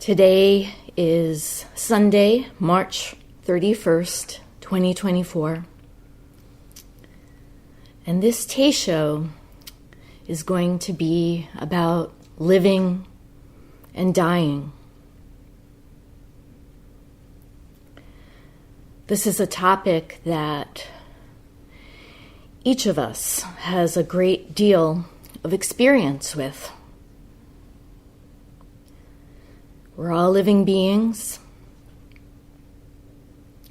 Today is Sunday, March 31st, 2024. And this Teisho is going to be about living and dying. This is a topic that each of us has a great deal of experience with. We're all living beings.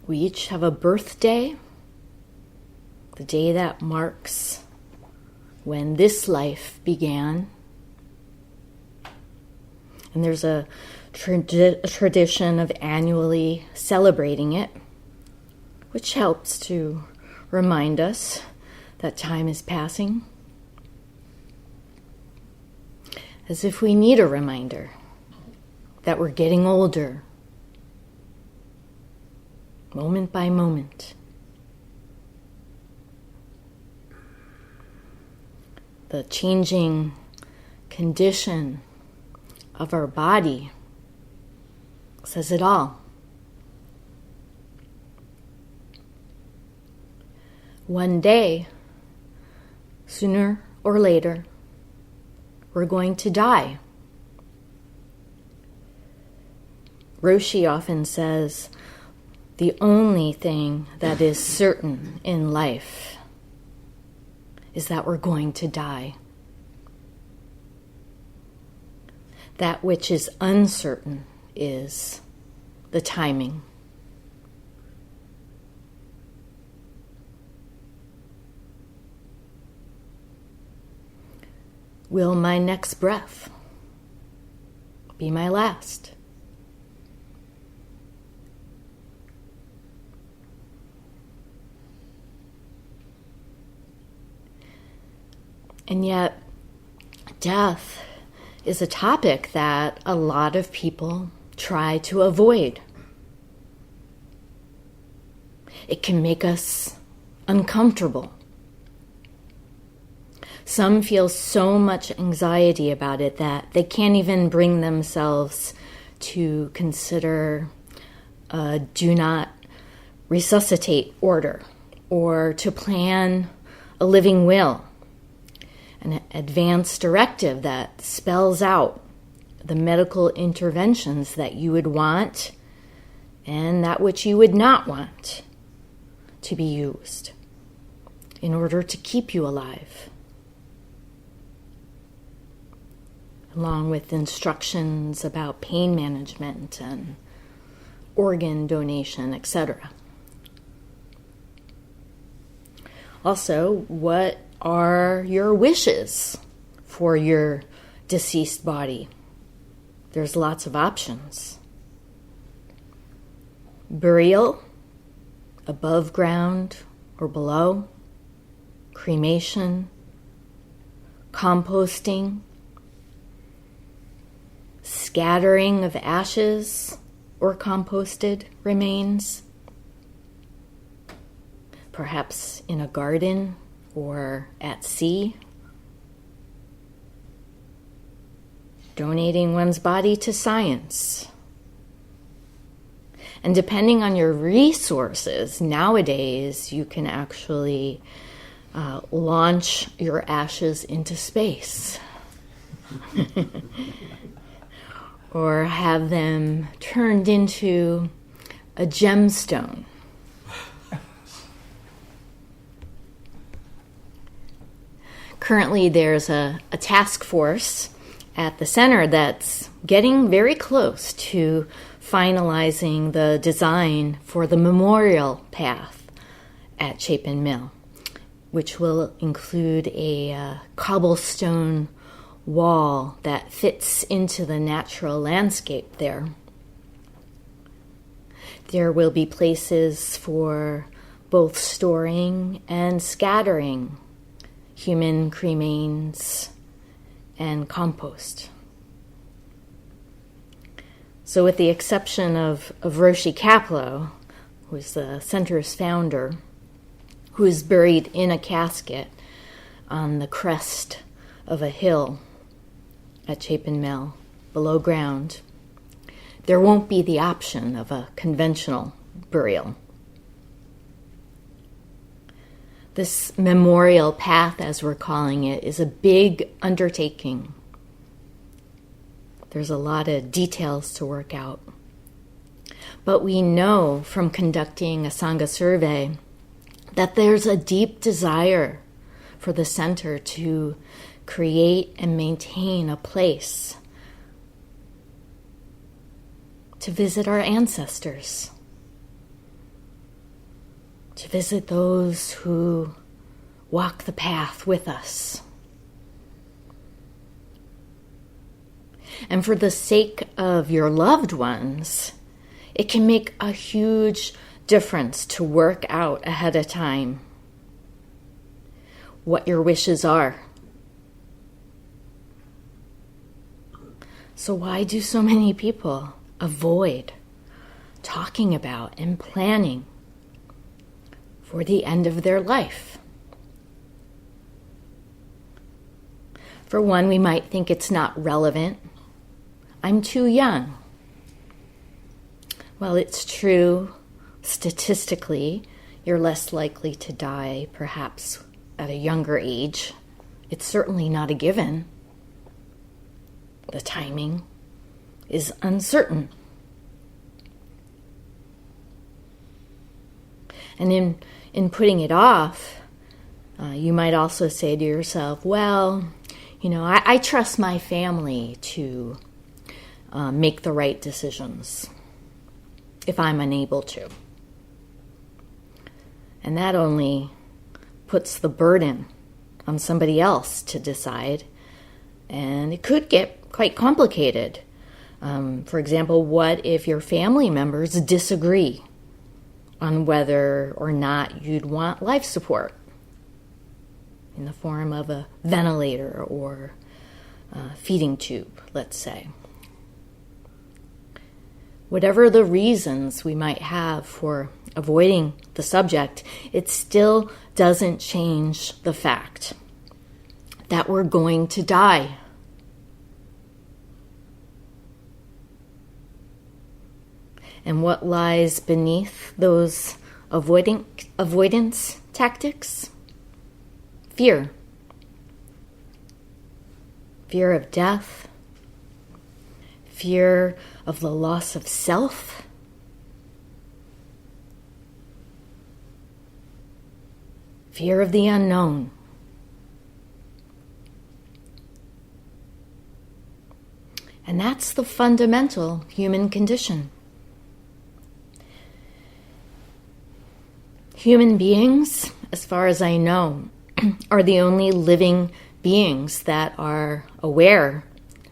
We each have a birthday, the day that marks when this life began. And there's a tradition of annually celebrating it, which helps to remind us that time is passing, as if we need a reminder that we're getting older, moment by moment. The changing condition of our body says it all. One day, sooner or later, we're going to die. Roshi often says, the only thing that is certain in life is that we're going to die. That which is uncertain is the timing. Will my next breath be my last? And yet, death is a topic that a lot of people try to avoid. It can make us uncomfortable. Some feel so much anxiety about it that they can't even bring themselves to consider a do not resuscitate order or to plan a living will, an advance directive that spells out the medical interventions that you would want and that which you would not want to be used in order to keep you alive, along with instructions about pain management and organ donation, etc. Also, what are your wishes for your deceased body? There's lots of options. Burial, above ground or below, cremation, composting, scattering of ashes or composted remains, perhaps in a garden or at sea, donating one's body to science. And depending on your resources, nowadays you can actually launch your ashes into space or have them turned into a gemstone. Currently, there's a task force at the center that's getting very close to finalizing the design for the memorial path at Chapin Mill, which will include a cobblestone wall that fits into the natural landscape there. There will be places for both storing and scattering human cremains and compost. So with the exception of Roshi Kapleau, who is the center's founder, who is buried in a casket on the crest of a hill at Chapin Mill, below ground, there won't be the option of a conventional burial. This memorial path, as we're calling it, is a big undertaking. There's a lot of details to work out. But we know from conducting a Sangha survey that there's a deep desire for the center to create and maintain a place to visit our ancestors, to visit those who walk the path with us. And for the sake of your loved ones, it can make a huge difference to work out ahead of time what your wishes are. So why do so many people avoid talking about and planning for the end of their life? For one, we might think it's not relevant. I'm too young. Well, it's true. Statistically, you're less likely to die perhaps at a younger age. It's certainly not a given. The timing is uncertain. And in putting it off, you might also say to yourself, well, I trust my family to make the right decisions if I'm unable to. And that only puts the burden on somebody else to decide. And it could get quite complicated. For example, what if your family members disagree on whether or not you'd want life support in the form of a ventilator or a feeding tube, let's say? Whatever the reasons we might have for avoiding the subject, it still doesn't change the fact that we're going to die. And what lies beneath those avoidance tactics? Fear. Fear of death. Fear of the loss of self. Fear of the unknown. And that's the fundamental human condition. Human beings, as far as I know, are the only living beings that are aware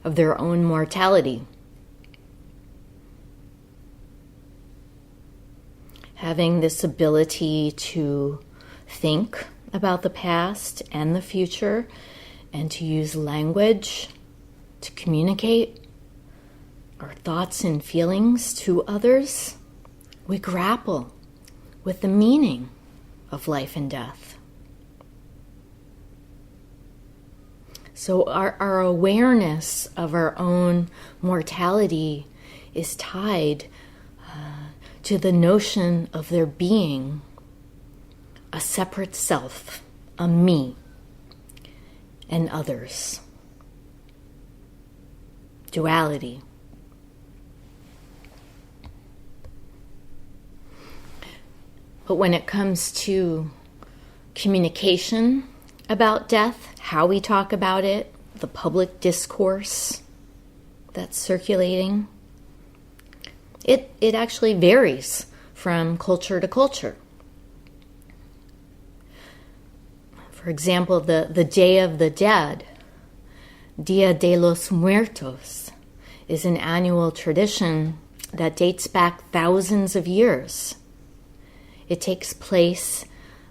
of their own mortality. Having this ability to think about the past and the future and to use language to communicate our thoughts and feelings to others, we grapple with the meaning of life and death. So our awareness of our own mortality is tied to the notion of there being a separate self, a me, and others. Duality. But when it comes to communication about death, how we talk about it, the public discourse that's circulating, it actually varies from culture to culture. For example, the Day of the Dead, Dia de los Muertos, is an annual tradition that dates back thousands of years. It takes place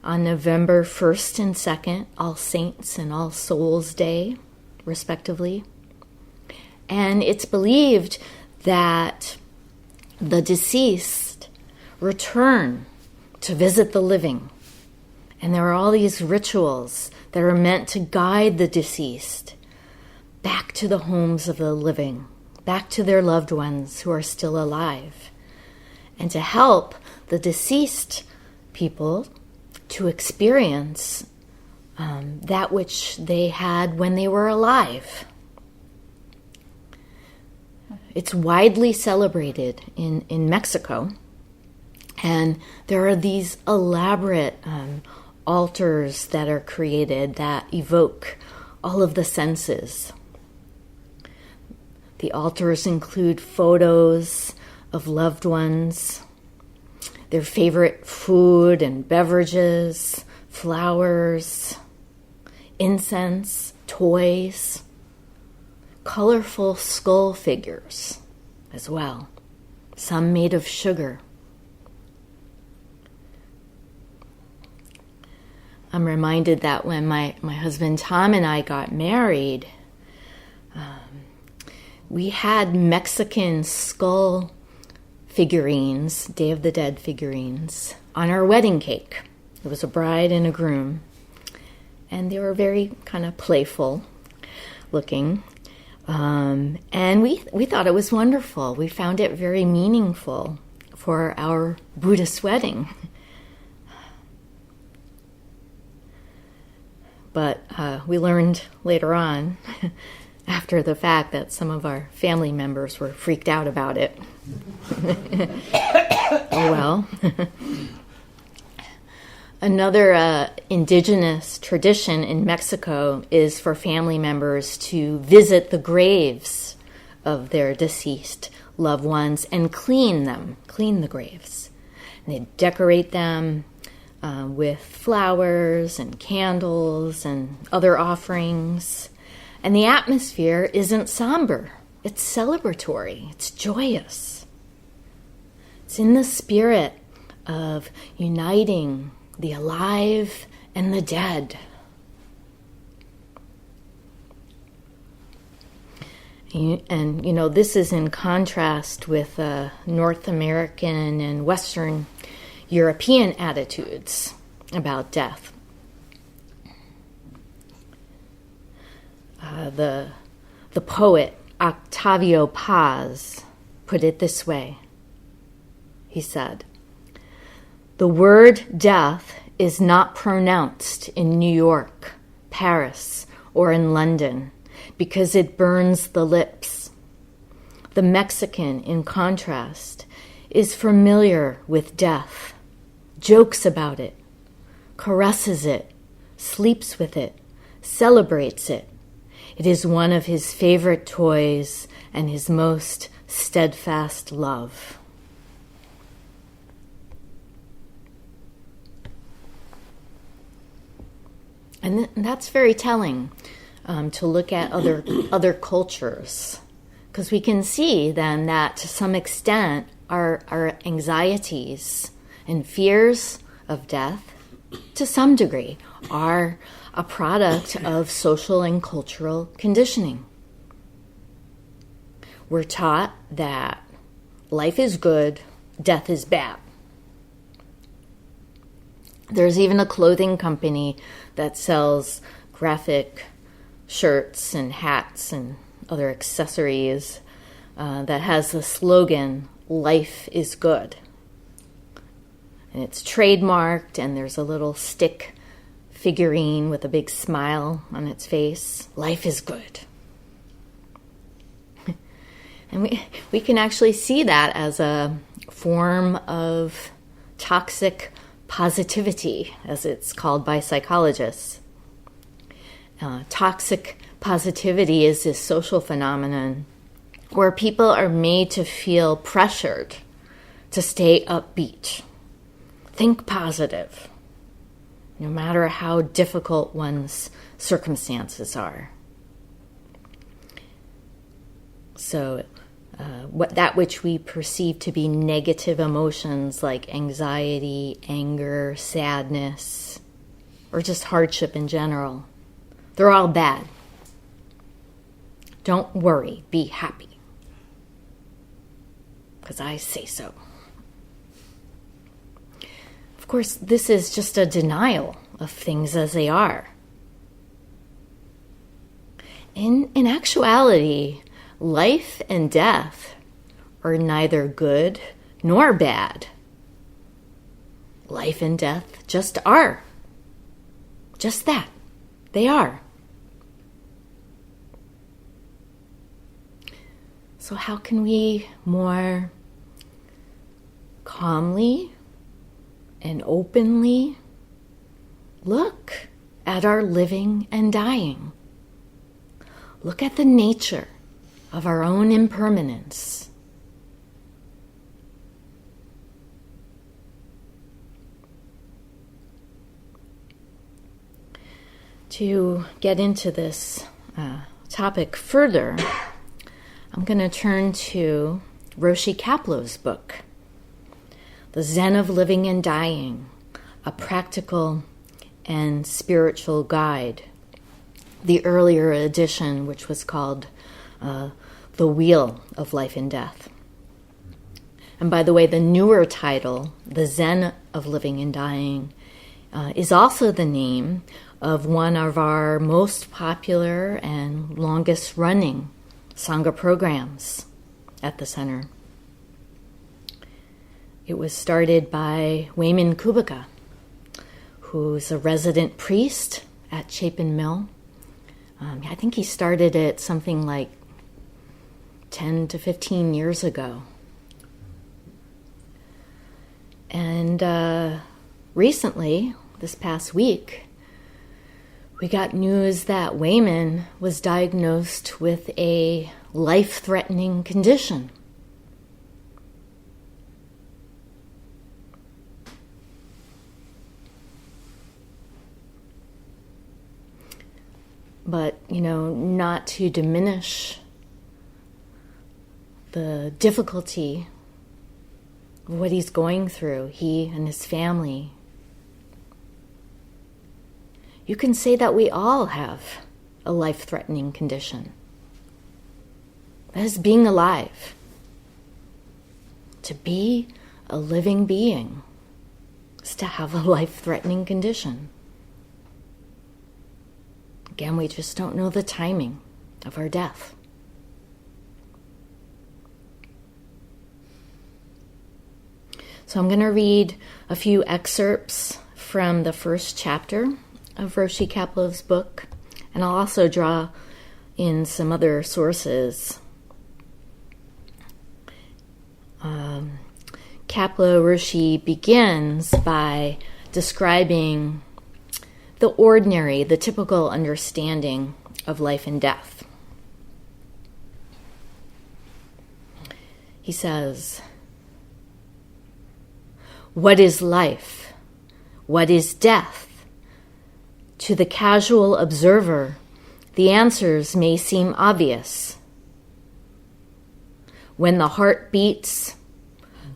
on November 1st and 2nd, All Saints and All Souls Day, respectively. And it's believed that the deceased return to visit the living. And there are all these rituals that are meant to guide the deceased back to the homes of the living, back to their loved ones who are still alive, and to help the deceased people to experience that which they had when they were alive. It's widely celebrated in Mexico, and there are these elaborate altars that are created that evoke all of the senses. The altars include photos of loved ones, their favorite food and beverages, flowers, incense, toys, colorful skull figures as well, some made of sugar. I'm reminded that when my husband Tom and I got married, we had Mexican skull figurines, Day of the Dead figurines, on our wedding cake. It was a bride and a groom, and they were very kind of playful looking. And we thought it was wonderful. We found it very meaningful for our Buddhist wedding. But we learned later on, after the fact, that some of our family members were freaked out about it. Oh well. Another indigenous tradition in Mexico is for family members to visit the graves of their deceased loved ones and clean the graves. And they decorate them with flowers and candles and other offerings. And the atmosphere isn't somber. It's celebratory. It's joyous. It's in the spirit of uniting the alive and the dead. And, this is in contrast with North American and Western European attitudes about death. The poet Octavio Paz put it this way. He said, "The word death is not pronounced in New York, Paris, or in London because it burns the lips. The Mexican, in contrast, is familiar with death, jokes about it, caresses it, sleeps with it, celebrates it. It is one of his favorite toys and his most steadfast love." And that's very telling to look at other cultures, because we can see then that to some extent our anxieties and fears of death, to some degree, are a product of social and cultural conditioning. We're taught that life is good, death is bad. There's even a clothing company that sells graphic shirts and hats and other accessories that has the slogan, "Life is good." And it's trademarked, and there's a little stick figurine with a big smile on its face. Life is good. And we can actually see that as a form of toxic positivity, as it's called by psychologists. Toxic positivity is this social phenomenon where people are made to feel pressured to stay upbeat, think positive, no matter how difficult one's circumstances are. So that which we perceive to be negative emotions like anxiety, anger, sadness, or just hardship in general, they're all bad. Don't worry, be happy, because I say so. Of course, this is just a denial of things as they are. In actuality, life and death are neither good nor bad. Life and death just are. Just that. They are. So how can we more calmly and openly look at our living and dying? Look at the nature of our own impermanence. To get into this topic further, I'm going to turn to Roshi Kaplow's book, The Zen of Living and Dying, a practical and spiritual guide. The earlier edition, which was called The Wheel of Life and Death. And by the way, the newer title, The Zen of Living and Dying, is also the name of one of our most popular and longest running Sangha programs at the center. It was started by Wayman Kubika, who's a resident priest at Chapin Mill. I think he started it something like 10 to 15 years ago. And recently, this past week, we got news that Wayman was diagnosed with a life-threatening condition. But, not to diminish the difficulty of what he's going through, he and his family. You can say that we all have a life-threatening condition. That is being alive. To be a living being is to have a life-threatening condition. Again, we just don't know the timing of our death. So I'm going to read a few excerpts from the first chapter of Roshi Kaplow's book, and I'll also draw in some other sources. Kaplow Roshi begins by describing the ordinary, the typical understanding of life and death. He says, "What is life? What is death? To the casual observer, the answers may seem obvious. When the heart beats,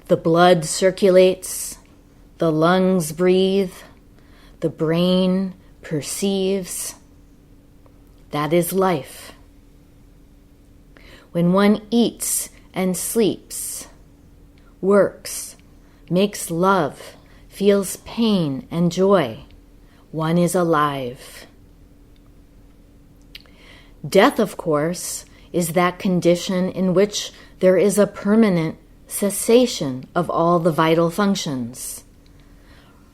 the blood circulates, the lungs breathe, the brain perceives. That is life. When one eats and sleeps, works, makes love, feels pain and joy, one is alive. Death, of course, is that condition in which there is a permanent cessation of all the vital functions.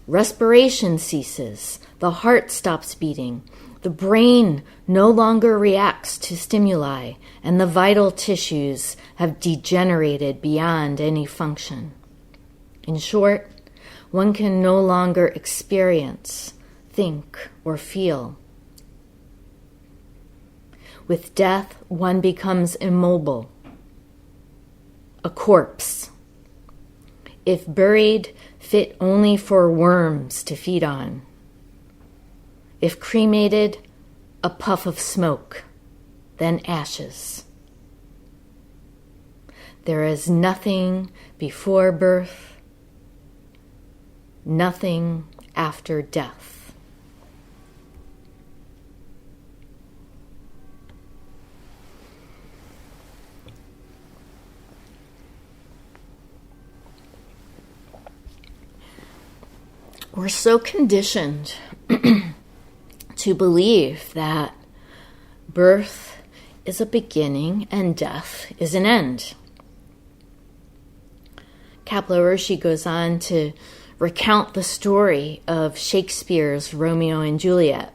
Respiration ceases, the heart stops beating, the brain no longer reacts to stimuli, and the vital tissues have degenerated beyond any function. In short, one can no longer experience, think, or feel. With death, one becomes immobile, a corpse. If buried, fit only for worms to feed on. If cremated, a puff of smoke, then ashes. There is nothing before birth, nothing after death. We're so conditioned to believe that birth is a beginning and death is an end. Kapleau-Roshi goes on to recount the story of Shakespeare's Romeo and Juliet,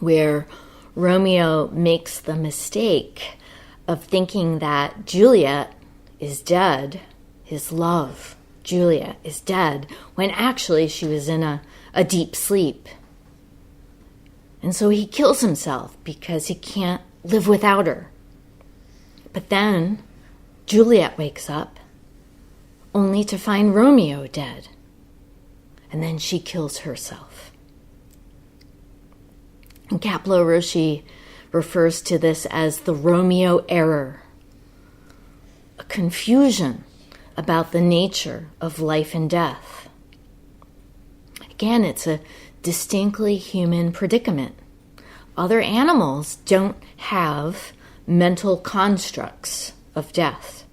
where Romeo makes the mistake of thinking that Juliet is dead, his love, Juliet, is dead, when actually she was in a deep sleep. And so he kills himself because he can't live without her. But then Juliet wakes up only to find Romeo dead. And then she kills herself. And Kapleau-Roshi refers to this as the Romeo error, a confusion about the nature of life and death. Again, it's a distinctly human predicament. Other animals don't have mental constructs of death,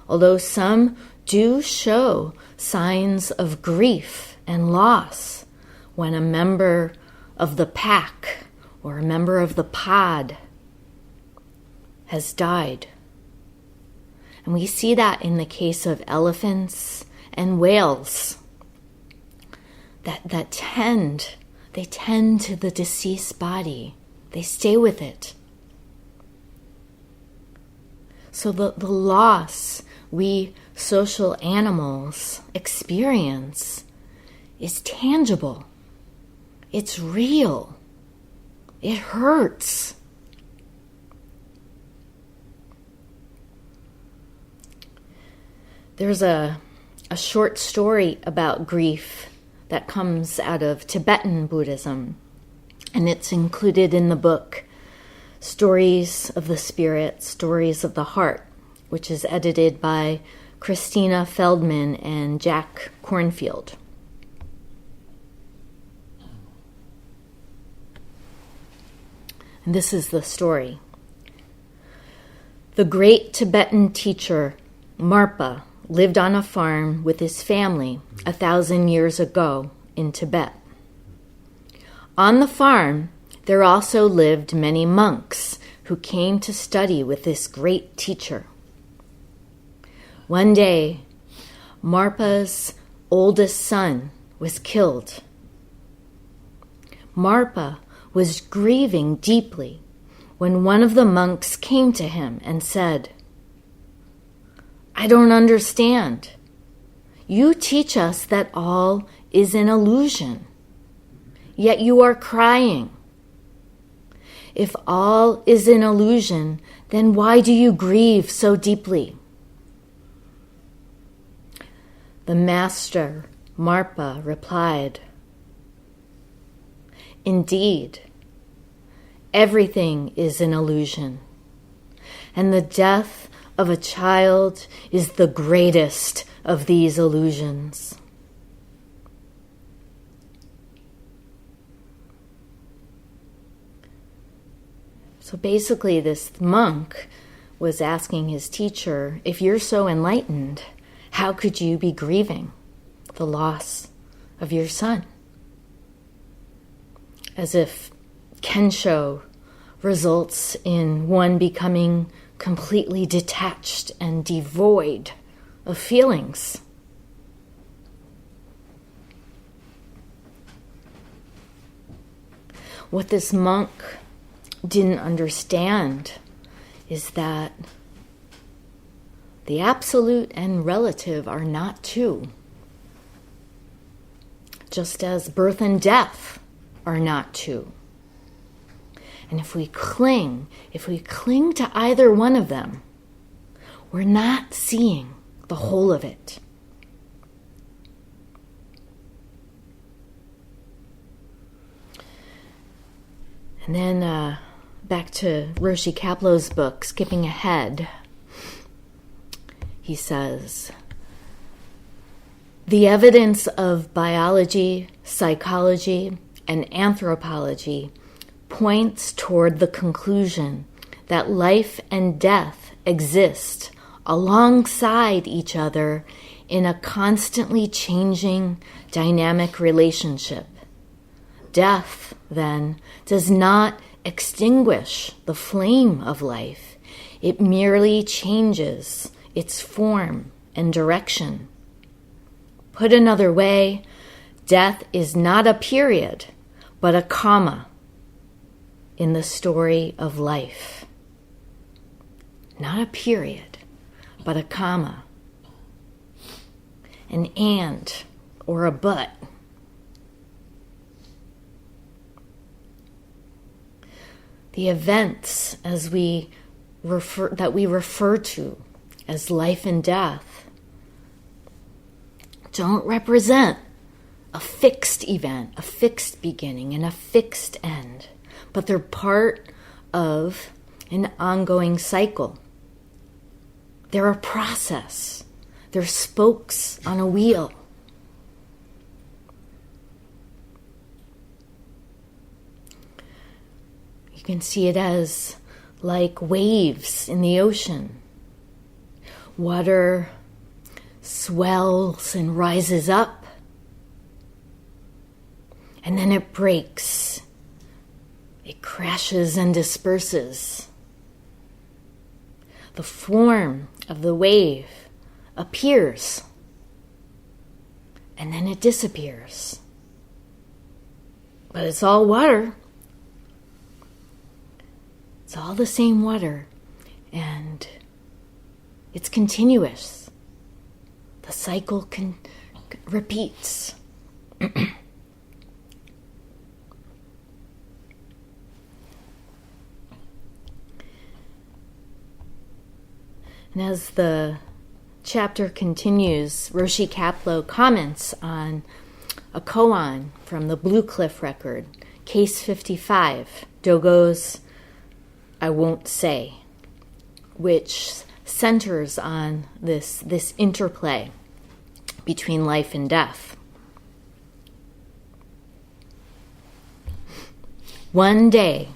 although some do show signs of grief and loss when a member of the pack or a member of the pod has died. And we see that in the case of elephants and whales that tend to the deceased body. They stay with it. So the loss we social animals experience is tangible. It's real. It hurts. There's a short story about grief that comes out of Tibetan Buddhism, and it's included in the book Stories of the Spirit, Stories of the Heart, which is edited by Christina Feldman and Jack Kornfield. And this is the story. The great Tibetan teacher Marpa lived on a farm with his family 1,000 years ago in Tibet. On the farm, there also lived many monks who came to study with this great teacher. One day, Marpa's oldest son was killed. Marpa was grieving deeply when one of the monks came to him and said, "I don't understand. You teach us that all is an illusion, yet you are crying. If all is an illusion, then why do you grieve so deeply?" The master, Marpa, replied, "Indeed, everything is an illusion, and the death of a child is the greatest of these illusions." So basically, this monk was asking his teacher, if you're so enlightened, how could you be grieving the loss of your son? As if Kensho results in one becoming completely detached and devoid of feelings. What this monk didn't understand is that the absolute and relative are not two, just as birth and death are not two. And if we cling to either one of them, we're not seeing the whole of it. And then back to Roshi Kapleau's book, skipping ahead, he says, "The evidence of biology, psychology, and anthropology points toward the conclusion that life and death exist alongside each other in a constantly changing dynamic relationship. Death, then, does not extinguish the flame of life. It merely changes its form and direction. Put another way, death is not a period, but a comma in the story of life. Not a period, but a comma. An and or a but. The events that we refer to as life and death don't represent a fixed event, a fixed beginning, and a fixed end, but they're part of an ongoing cycle. They're a process. They're spokes on a wheel. You can see it as like waves in the ocean. Water swells and rises up, and then it breaks. It crashes and disperses. The form of the wave appears, and then it disappears. But it's all water. It's all the same water, and it's continuous. The cycle repeats. And as the chapter continues, Roshi Kapleau comments on a koan from the Blue Cliff record, Case 55, Dogo's I Won't Say, which centers on this interplay between life and death. One day,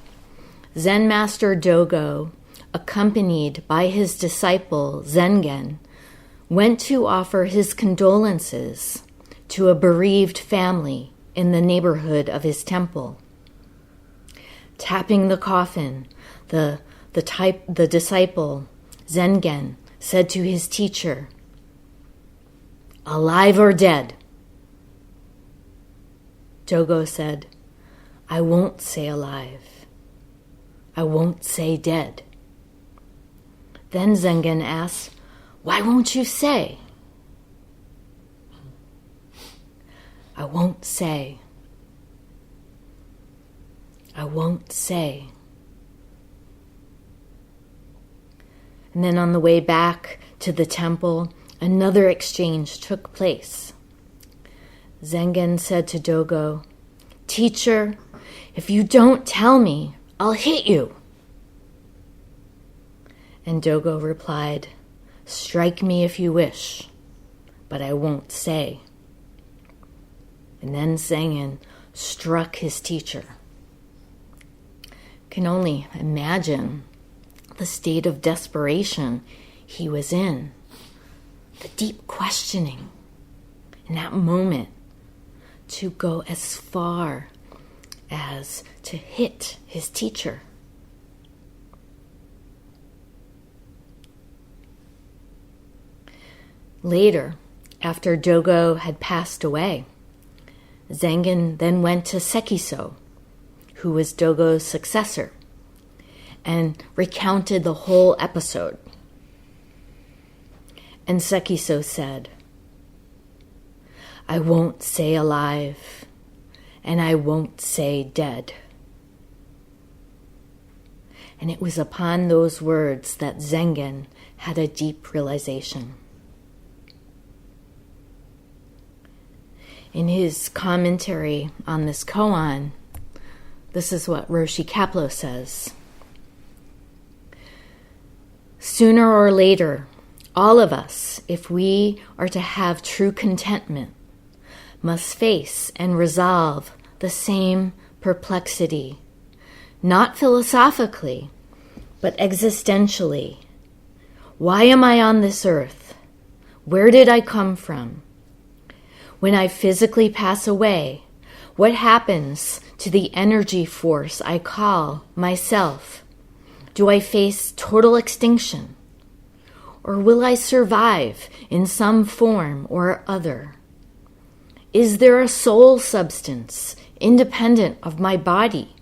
Zen Master Dogo, accompanied by his disciple Zengen, went to offer his condolences to a bereaved family in the neighborhood of his temple. Tapping the coffin, the disciple Zengen said to his teacher, "Alive or dead?" Dogo said, "I won't say alive. I won't say dead." Then Zengen asked, "Why won't you say?" "I won't say. I won't say." And then on the way back to the temple, another exchange took place. Zengen said to Dogo, "Teacher, if you don't tell me, I'll hit you." And Dogo replied, "Strike me if you wish, but I won't say." And then Zengen struck his teacher. Can only imagine the state of desperation he was in, the deep questioning in that moment to go as far as to hit his teacher. Later, after Dogo had passed away, Zengen then went to Sekiso, who was Dogo's successor, and recounted the whole episode. And Sekiso said, "I won't say alive, and I won't say dead." And it was upon those words that Zengen had a deep realization. In his commentary on this koan, this is what Roshi Kapleau says. Sooner or later, all of us, if we are to have true contentment, must face and resolve the same perplexity, not philosophically, but existentially. Why am I on this earth? Where did I come from? When I physically pass away, what happens to the energy force I call myself? Do I face total extinction? Or will I survive in some form or other? Is there a soul substance independent of my body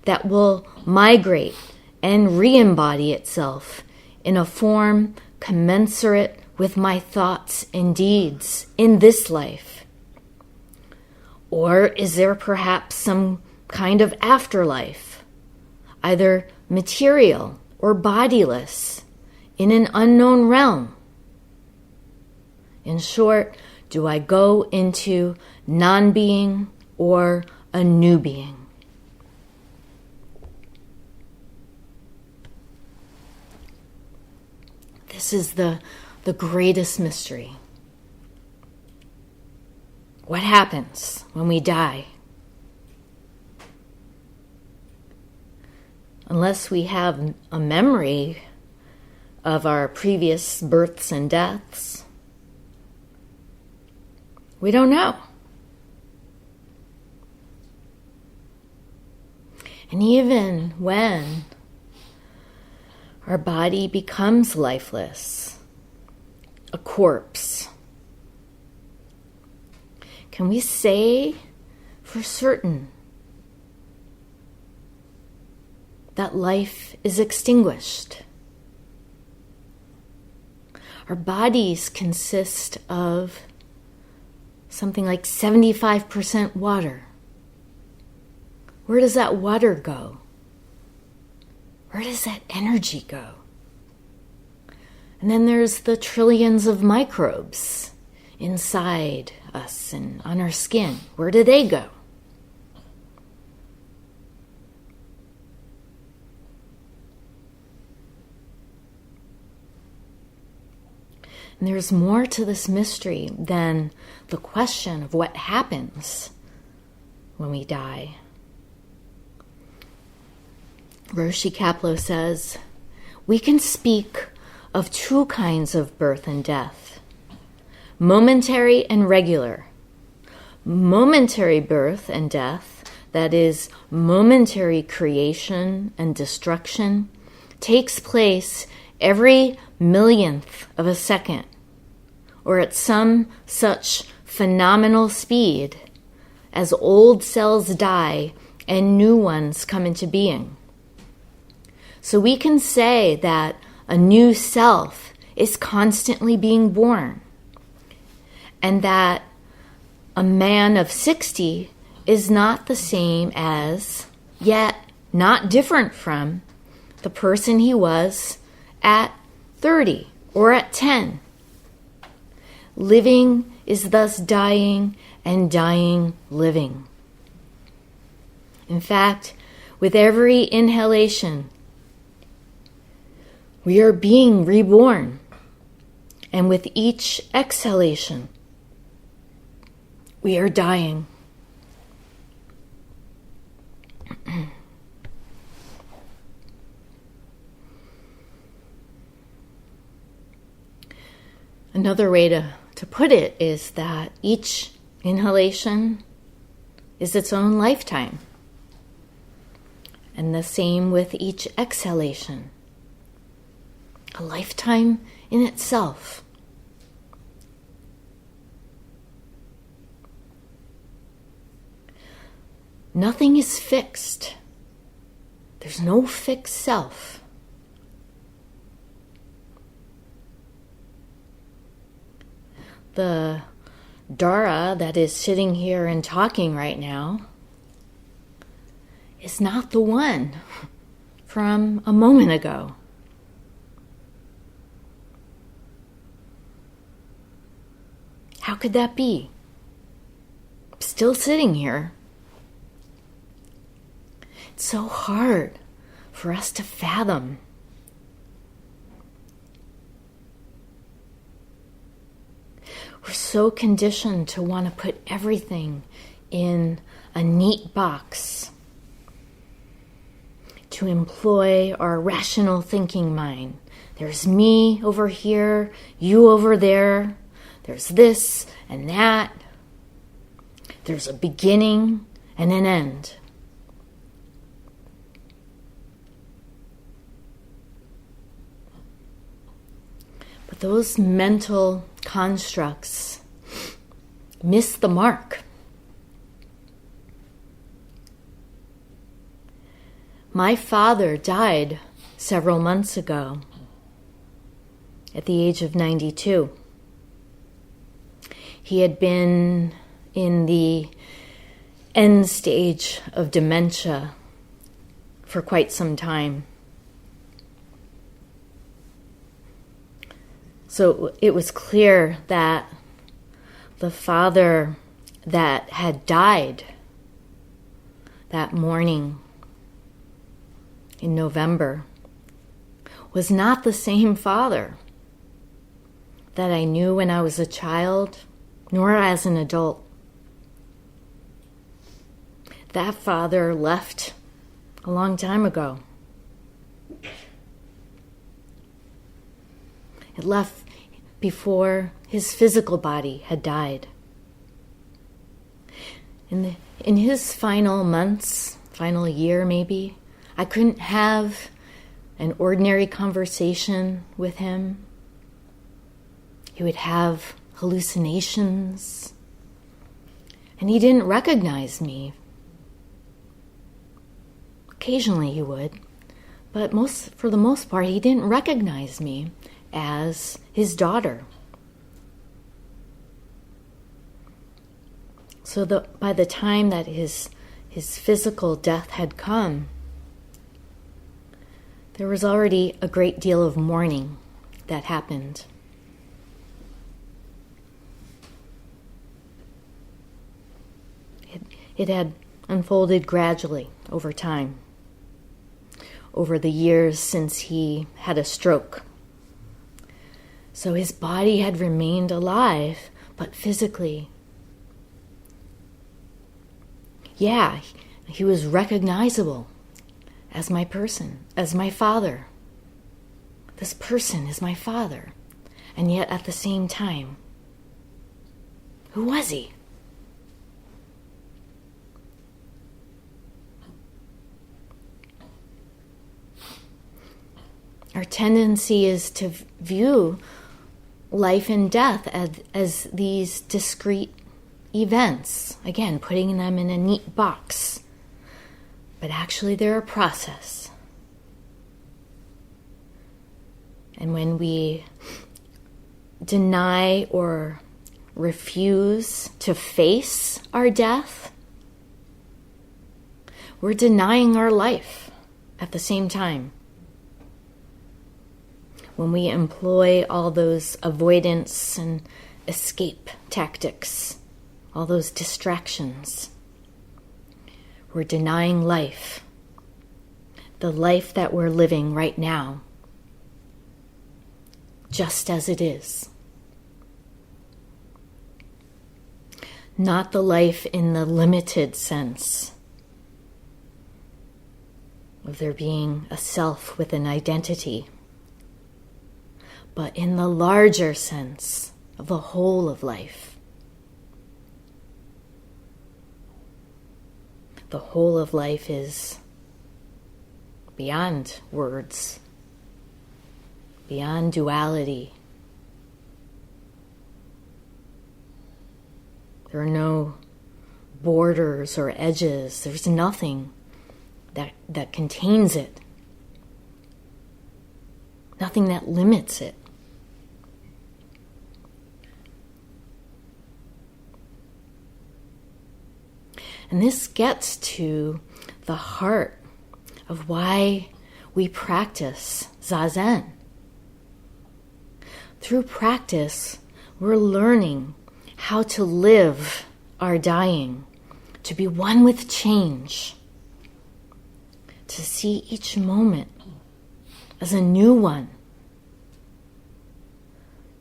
that will migrate and re-embody itself in a form commensurate with my thoughts and deeds in this life? Or is there perhaps some kind of afterlife, either material or bodiless, in an unknown realm? In short, do I go into non-being or a new being? This is the greatest mystery. What happens when we die? Unless we have a memory of our previous births and deaths, we don't know. And even when our body becomes lifeless, a corpse, can we say for certain that life is extinguished? Our bodies consist of something like 75% water. Where does that water go? Where does that energy go? And then there's the trillions of microbes inside us and on our skin. Where do they go? And there's more to this mystery than the question of what happens when we die. Roshi Kapleau says, we can speak of two kinds of birth and death, momentary and regular. Momentary birth and death, that is, momentary creation and destruction, takes place every millionth of a second, or at some such phenomenal speed as old cells die and new ones come into being. So we can say that a new self is constantly being born, and that a man of 60 is not the same as, yet not different from, the person he was at 30 or at 10. Living is thus dying, and dying living. In fact, with every inhalation, we are being reborn, and with each exhalation, we are dying. Another way to put it is that each inhalation is its own lifetime, and the same with each exhalation. A lifetime in itself. Nothing is fixed. There's no fixed self. The Dara that is sitting here and talking right now is not the one from a moment ago. How could that be? I'm still sitting here. It's so hard for us to fathom. We're so conditioned to want to put everything in a neat box, to employ our rational thinking mind. There's me over here, you over there. There's this and that. There's a beginning and an end. But those mental constructs miss the mark. My father died several months ago at the age of 92. He had been in the end stage of dementia for quite some time. So it was clear that the father that had died that morning in November was not the same father that I knew when I was a child, nor as an adult. That father left a long time ago. It left before his physical body had died. In his final months, final year maybe, I couldn't have an ordinary conversation with him. He would have hallucinations, and he didn't recognize me. Occasionally he would, but for the most part, he didn't recognize me as his daughter. So by the time that his physical death had come, there was already a great deal of mourning that happened. It had unfolded gradually over time, over the years since he had a stroke. So his body had remained alive, but physically, yeah, he was recognizable as my person, as my father. This person is my father. And yet at the same time, who was he? Our tendency is to view life and death as these discrete events, again, putting them in a neat box. But actually they're a process. And when we deny or refuse to face our death, we're denying our life at the same time. When we employ all those avoidance and escape tactics, all those distractions, we're denying life, the life that we're living right now, just as it is. Not the life in the limited sense of there being a self with an identity, but in the larger sense of the whole of life. The whole of life is beyond words, beyond duality. There are no borders or edges. There's nothing that contains it. Nothing that limits it. And this gets to the heart of why we practice Zazen. Through practice, we're learning how to live our dying, to be one with change, to see each moment as a new one.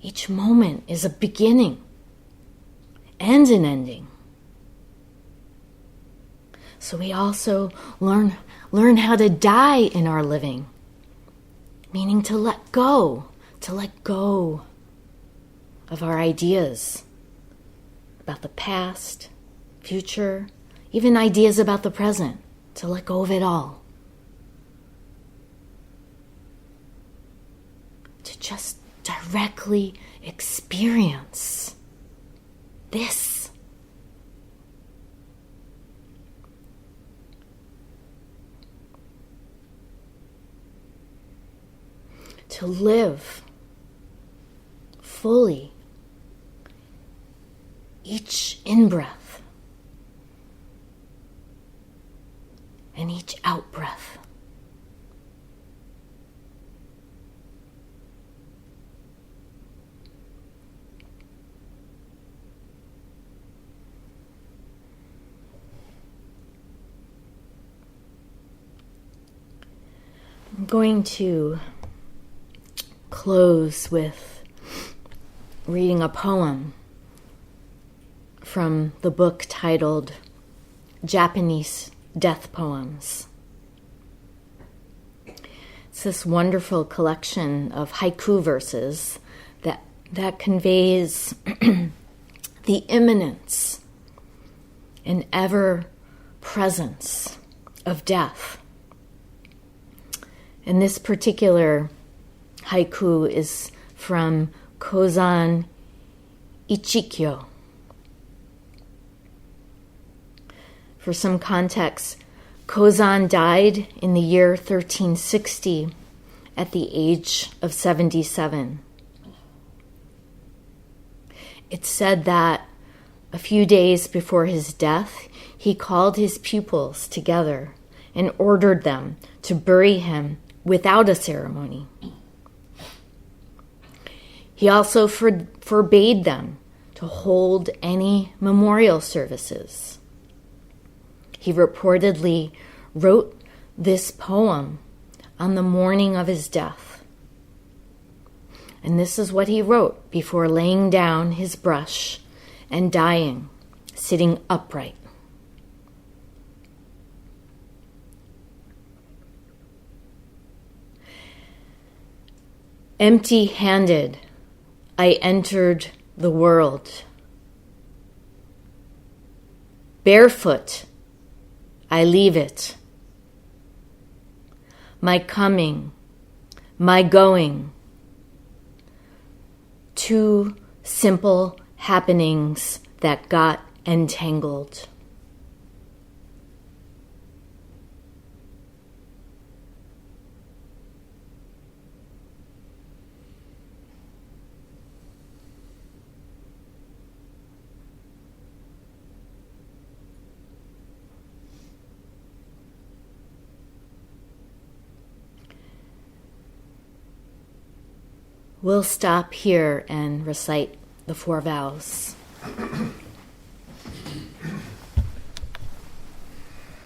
Each moment is a beginning and an ending. So we also learn how to die in our living, meaning to let go of our ideas about the past, future, even ideas about the present, to let go of it all. To just directly experience this. To live fully each in-breath and each out-breath. I'm going to close with reading a poem from the book titled Japanese Death Poems. It's this wonderful collection of haiku verses that conveys the imminence and ever presence of death. And this particular haiku is from Kozan Ichikyo. For some context, Kozan died in the year 1360 at the age of 77. It's said that a few days before his death, he called his pupils together and ordered them to bury him without a ceremony. He also forbade them to hold any memorial services. He reportedly wrote this poem on the morning of his death. And this is what he wrote before laying down his brush and dying, sitting upright. Empty-handed, I entered the world. Barefoot, I leave it. My coming, my going. Two simple happenings that got entangled. We'll stop here and recite the 4 vows.